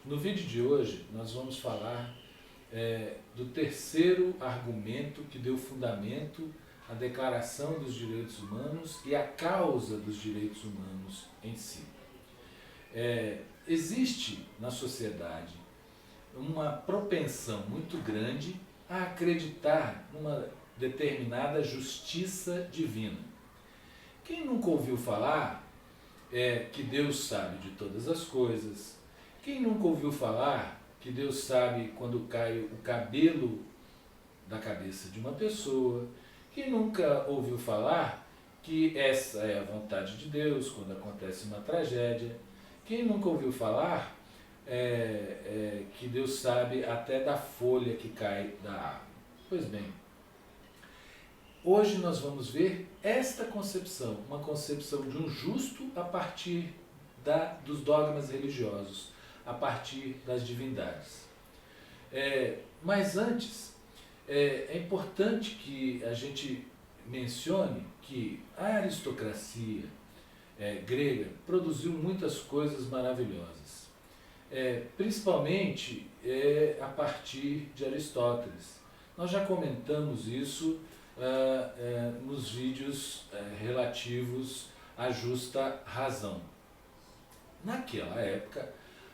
No vídeo de hoje nós vamos falar do terceiro argumento que deu fundamento à Declaração dos Direitos Humanos e à causa dos direitos humanos em si. Existe na sociedade uma propensão muito grande a acreditar numa determinada justiça divina. Quem nunca ouviu falar que Deus sabe de todas as coisas? Quem nunca ouviu falar que Deus sabe quando cai o cabelo da cabeça de uma pessoa? Quem nunca ouviu falar que essa é a vontade de Deus quando acontece uma tragédia? Quem nunca ouviu falar que Deus sabe até da folha que cai da árvore? Pois bem, hoje nós vamos ver esta concepção, uma concepção de um justo a partir dos dogmas religiosos, a partir das divindades. Mas antes, é importante que a gente mencione que a aristocracia grega produziu muitas coisas maravilhosas, principalmente a partir de Aristóteles. Nós já comentamos isso nos vídeos relativos à justa razão. Naquela época,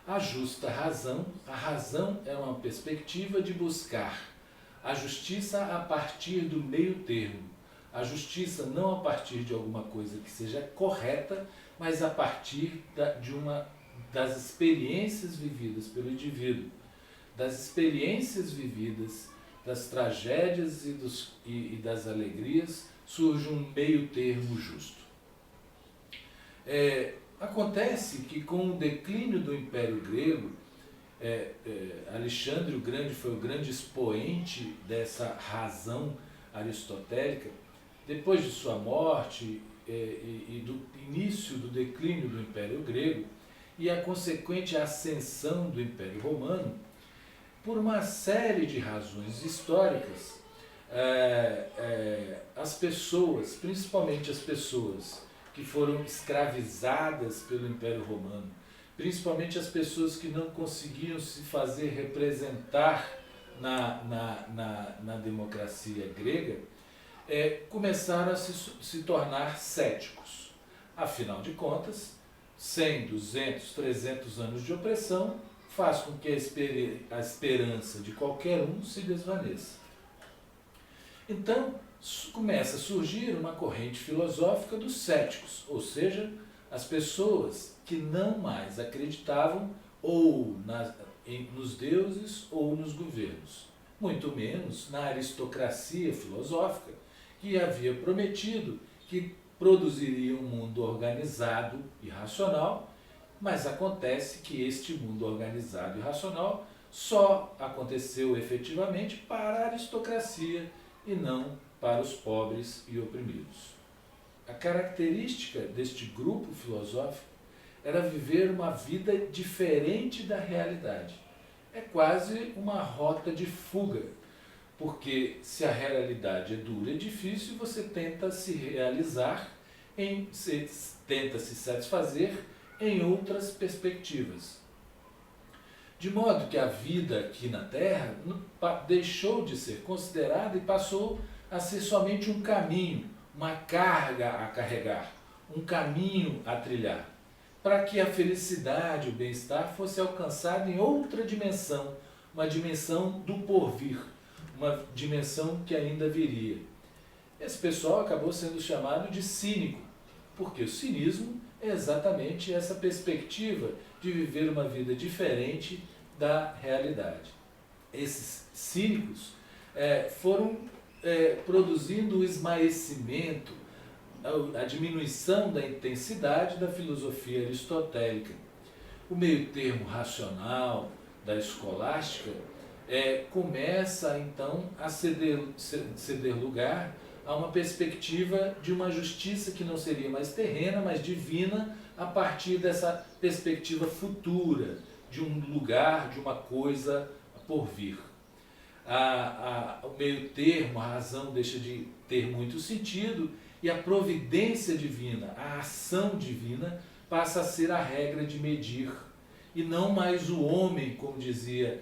a justa razão, a razão é uma perspectiva de buscar a justiça a partir do meio termo. A justiça não a partir de alguma coisa que seja correta, mas a partir das experiências vividas pelo indivíduo, das experiências vividas, das tragédias e das alegrias, surge um meio termo justo. Acontece que com o declínio do Império Grego, Alexandre o Grande foi o grande expoente dessa razão aristotélica. Depois de sua morte e do início do declínio do Império Grego e a consequente ascensão do Império Romano, por uma série de razões históricas, as pessoas, principalmente as pessoas que foram escravizadas pelo Império Romano, principalmente as pessoas que não conseguiam se fazer representar na democracia grega, começaram a se tornar céticos. Afinal de contas, 100, 200, 300 anos de opressão faz com que a esperança de qualquer um se desvaneça. Então, começa a surgir uma corrente filosófica dos céticos, ou seja, as pessoas que não mais acreditavam ou nos deuses ou nos governos, muito menos na aristocracia filosófica, que havia prometido que produziria um mundo organizado e racional, mas acontece que este mundo organizado e racional só aconteceu efetivamente para a aristocracia e não para os pobres e oprimidos. A característica deste grupo filosófico era viver uma vida diferente da realidade. É quase uma rota de fuga, porque se a realidade é dura e difícil, você tenta se realizar, tenta se satisfazer em outras perspectivas. De modo que a vida aqui na Terra deixou de ser considerada e passou a ser somente um caminho, uma carga a carregar, um caminho a trilhar, para que a felicidade, o bem-estar fosse alcançado em outra dimensão, uma dimensão do porvir, uma dimensão que ainda viria. Esse pessoal acabou sendo chamado de cínico, porque o cinismo é exatamente essa perspectiva de viver uma vida diferente da realidade. Esses cínicos foram produzindo o esmaecimento, a diminuição da intensidade da filosofia aristotélica. O meio termo racional da escolástica começa então a ceder lugar a uma perspectiva de uma justiça que não seria mais terrena, mas divina, a partir dessa perspectiva futura, de um lugar, de uma coisa por vir. O meio termo, a razão deixa de ter muito sentido e a providência divina, a ação divina, passa a ser a regra de medir e não mais o homem, como diziam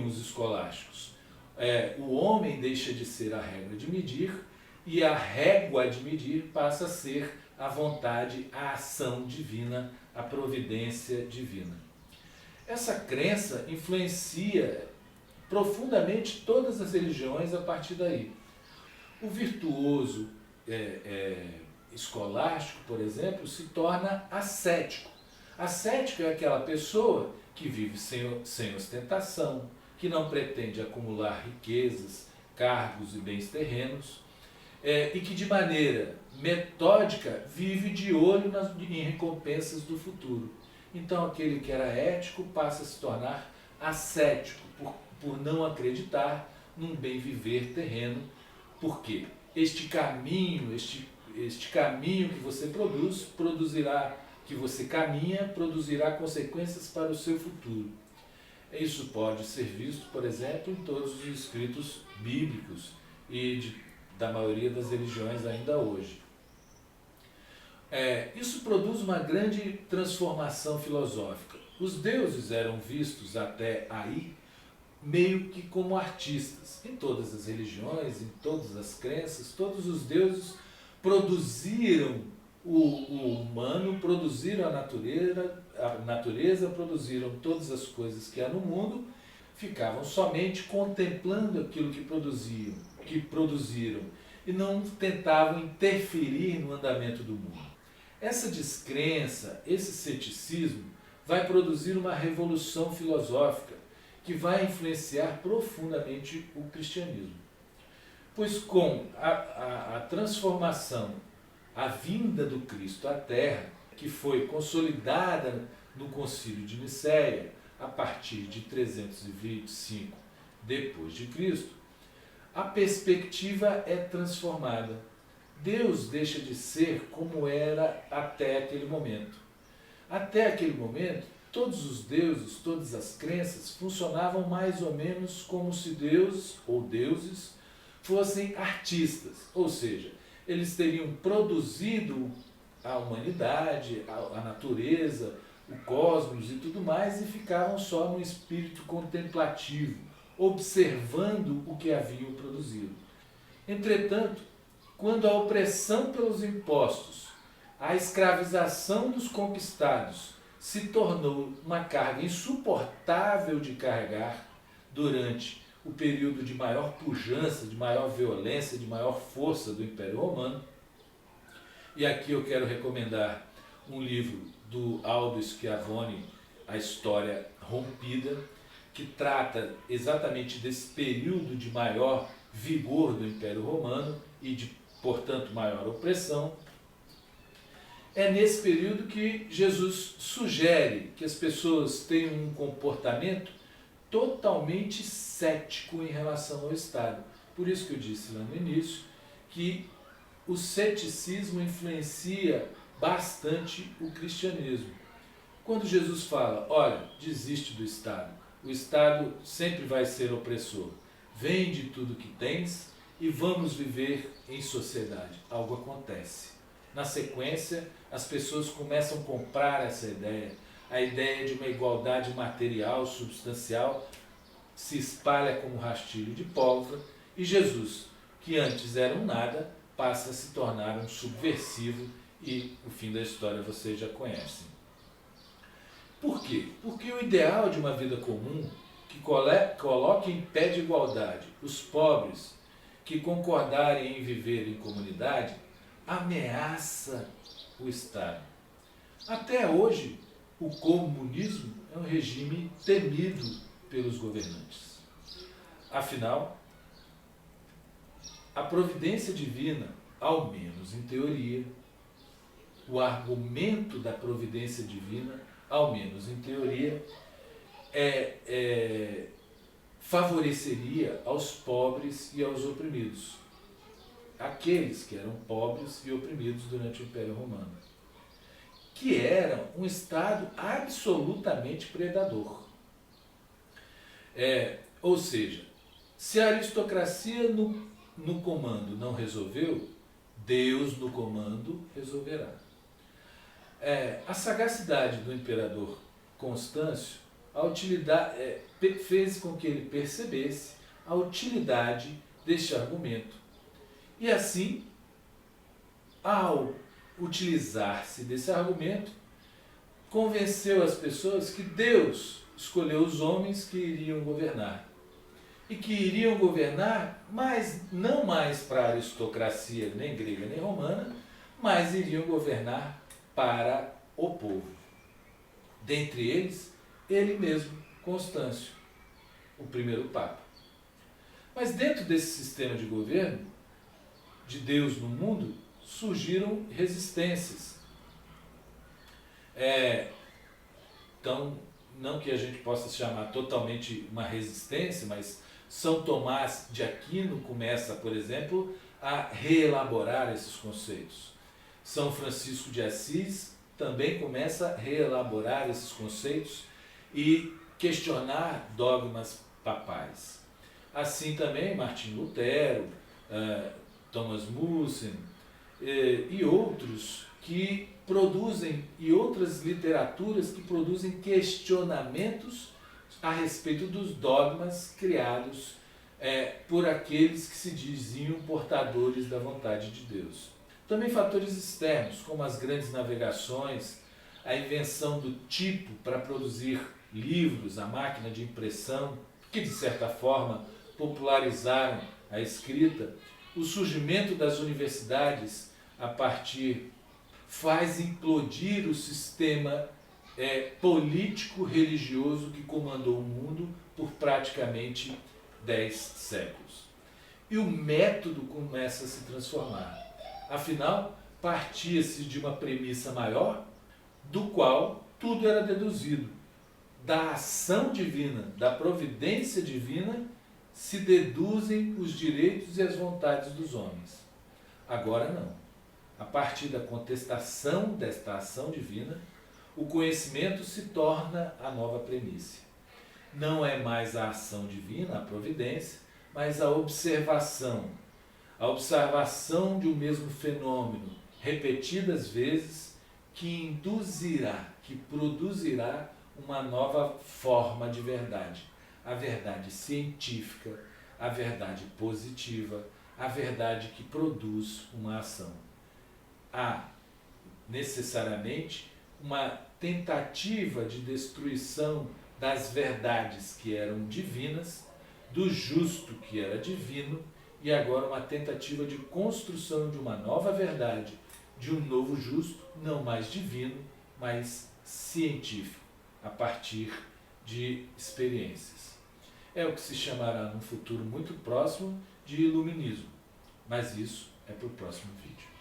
os escolásticos. O homem deixa de ser a régua de medir e a régua de medir passa a ser a vontade, a ação divina, a providência divina. Essa crença influencia profundamente todas as religiões a partir daí. O virtuoso escolástico, por exemplo, se torna ascético. Ascético é aquela pessoa que vive sem ostentação, que não pretende acumular riquezas, cargos e bens terrenos, e que de maneira metódica vive de olho em recompensas do futuro. Então aquele que era ético passa a se tornar ascético, por não acreditar num bem viver terreno, porque este caminho que você produzirá, que você caminha, produzirá consequências para o seu futuro. Isso pode ser visto, por exemplo, em todos os escritos bíblicos e da maioria das religiões ainda hoje. Isso produz uma grande transformação filosófica. Os deuses eram vistos até aí meio que como artistas. Em todas as religiões, em todas as crenças, todos os deuses produziram o humano, produziram a natureza, produziram todas as coisas que há no mundo, ficavam somente contemplando aquilo que produziram e não tentavam interferir no andamento do mundo. Essa descrença, esse ceticismo, vai produzir uma revolução filosófica que vai influenciar profundamente o cristianismo. Pois com a transformação, a vinda do Cristo à Terra, que foi consolidada no Concílio de Nicéia, a partir de 325 depois de Cristo, a perspectiva é transformada. Deus deixa de ser como era até aquele momento. Até aquele momento, todos os deuses, todas as crenças funcionavam mais ou menos como se Deus ou deuses fossem artistas, ou seja, eles teriam produzido a humanidade, a natureza, o cosmos e tudo mais e ficavam só no espírito contemplativo, observando o que haviam produzido. Entretanto, quando a opressão pelos impostos, a escravização dos conquistados se tornou uma carga insuportável de carregar durante o período de maior pujança, de maior violência, de maior força do Império Romano. E aqui eu quero recomendar um livro do Aldo Schiavone, A História Rompida, que trata exatamente desse período de maior vigor do Império Romano e de, portanto, maior opressão. É nesse período que Jesus sugere que as pessoas tenham um comportamento totalmente cético em relação ao Estado. Por isso que eu disse lá no início que o ceticismo influencia bastante o cristianismo. Quando Jesus fala, olha, desiste do Estado, o Estado sempre vai ser opressor, vende tudo que tens e vamos viver em sociedade. Algo acontece. Na sequência, as pessoas começam a comprar essa ideia, a ideia de uma igualdade material, substancial, se espalha como rastilho de pólvora e Jesus, que antes era um nada, passa a se tornar um subversivo e o fim da história vocês já conhecem. Por quê? Porque o ideal de uma vida comum, que coloque em pé de igualdade os pobres que concordarem em viver em comunidade, ameaça o Estado. Até hoje, o comunismo é um regime temido pelos governantes. Afinal, a providência divina, ao menos em teoria, o argumento da providência divina, ao menos em teoria, favoreceria aos pobres e aos oprimidos. Aqueles que eram pobres e oprimidos durante o Império Romano, que eram um Estado absolutamente predador. Ou seja, se a aristocracia no comando não resolveu, Deus no comando resolverá. A sagacidade do imperador Constâncio fez com que ele percebesse a utilidade deste argumento. E assim, ao utilizar-se desse argumento, convenceu as pessoas que Deus escolheu os homens que iriam governar. E que iriam governar, mas não mais para a aristocracia, nem grega nem romana, mas iriam governar para o povo. Dentre eles, ele mesmo, Constâncio, o primeiro Papa. Mas dentro desse sistema de governo, de Deus no mundo, surgiram resistências. Então, não que a gente possa chamar totalmente uma resistência, mas São Tomás de Aquino começa, por exemplo, a reelaborar esses conceitos. São Francisco de Assis também começa a reelaborar esses conceitos e questionar dogmas papais. Assim também Martinho Lutero, Thomas Mussen e outros que produzem, e outras literaturas que produzem questionamentos a respeito dos dogmas criados por aqueles que se diziam portadores da vontade de Deus. Também fatores externos, como as grandes navegações, a invenção do tipo para produzir livros, a máquina de impressão, que de certa forma popularizaram a escrita, o surgimento das universidades a partir faz implodir o sistema político-religioso que comandou o mundo por praticamente 10 séculos. E o método começa a se transformar. Afinal, partia-se de uma premissa maior, do qual tudo era deduzido. Da ação divina, da providência divina, se deduzem os direitos e as vontades dos homens. Agora não. A partir da contestação desta ação divina, o conhecimento se torna a nova premissa. Não é mais a ação divina, a providência, mas a observação de um mesmo fenômeno, repetidas vezes, que induzirá, que produzirá uma nova forma de verdade. A verdade científica, a verdade positiva, a verdade que produz uma ação. Há, necessariamente, uma tentativa de destruição das verdades que eram divinas, do justo que era divino, e agora uma tentativa de construção de uma nova verdade, de um novo justo, não mais divino, mas científico, a partir de experiências. É o que se chamará num futuro muito próximo de iluminismo, mas isso é para o próximo vídeo.